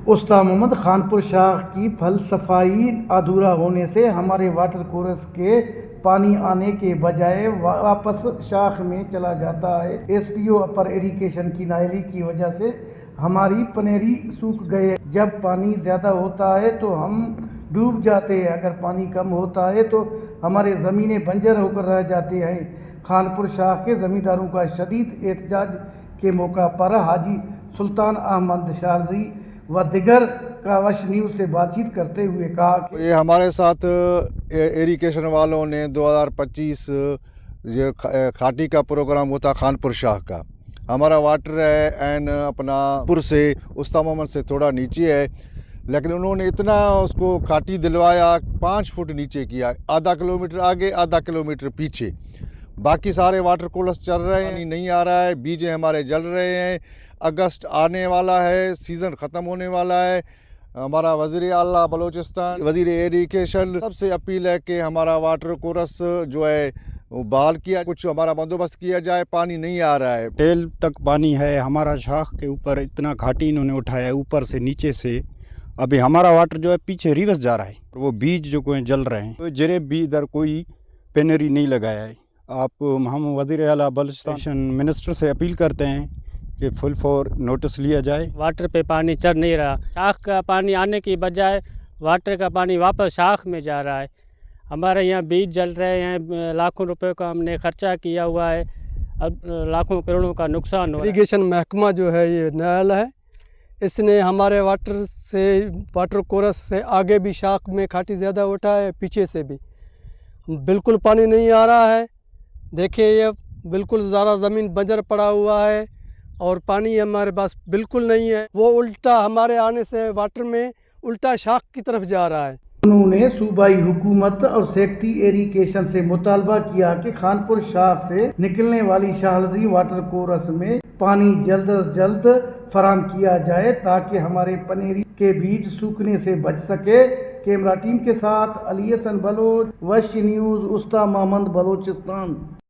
उस्ताद मोहम्मद खानपुर शाह की फलसफाई अधूरा होने से हमारे वाटर कोर्स के पानी आने के बजाय वापस शाख में चला जाता है। एसडीओ अपर इरिगेशन की नाअहली की वजह से हमारी पनेरी सूख गए। जब पानी ज़्यादा होता है तो हम डूब जाते हैं, अगर पानी कम होता है तो हमारे ज़मीनें बंजर होकर रह जाते हैं। खानपुर शाह के ज़मींदारों का शदीद एहतजाज के मौका पर हाजी सुल्तान अहमद शारजी व दिगर कावश न्यूज़ से बातचीत करते हुए कहा कि ये हमारे साथ इरिगेशन वालों ने 2025 ये खाटी का प्रोग्राम होता खानपुर शाह का। हमारा वाटर है एन अपना पुर से उस्ताद मोहम्मद से थोड़ा नीचे है, लेकिन उन्होंने इतना उसको खाटी दिलवाया, 5 फुट नीचे किया, आधा किलोमीटर आगे आधा किलोमीटर पीछे। बाकी सारे वाटर कूलर्स चल रहे हैं, नहीं आ रहा है, बीजें हमारे जल रहे हैं। अगस्त आने वाला है, सीज़न ख़त्म होने वाला है। हमारा वज़ीर आला बलूचिस्तान, वज़ीर इरिगेशन सबसे अपील है कि हमारा वाटर कोर्स जो है वो बहाल किया, कुछ हमारा बंदोबस्त किया जाए। पानी नहीं आ रहा है, टेल तक पानी है। हमारा शाख के ऊपर इतना घाटी इन्होंने उठाया है, ऊपर से नीचे से। अभी हमारा वाटर जो है पीछे रिवर्स जा रहा है, वो बीज जो कोई जल रहे हैं, तो जरे भी इधर कोई पेनरी नहीं लगाया है। हम वज़ीर आला बलूचिस्तान मिनिस्टर से अपील करते हैं कि फुल फॉर नोटिस लिया जाए। वाटर पे पानी चढ़ नहीं रहा, शाख का पानी आने की बजाय वाटर का पानी वापस शाख में जा रहा है। हमारे यहाँ बीज जल रहे हैं, लाखों रुपए का हमने खर्चा किया हुआ है, अब लाखों करोड़ों का नुकसान हुआ है। इरिगेशन महकमा जो है ये नायल है, इसने हमारे वाटर कोरस से आगे भी शाख में खाटी ज़्यादा उठा है, पीछे से भी बिल्कुल पानी नहीं आ रहा है। देखिए ये बिल्कुल ज़्यादा ज़मीन बंजर पड़ा हुआ है और पानी हमारे पास बिल्कुल नहीं है। वो उल्टा हमारे आने से वाटर में उल्टा शाख की तरफ जा रहा है। उन्होंने सूबाई हुकूमत और सेक्रेटरी इरिगेशन से मुतालबा किया कि खानपुर शाख से निकलने वाली शाहलजी वाटर कोर्स में पानी जल्द अज जल्द फराम किया जाए ताकि हमारे पनेरी के बीज सूखने से बच सके। कैमरा टीम के साथ अली हसन बलोच, वश न्यूज़, उस्ताद मोहम्मद बलूचिस्तान।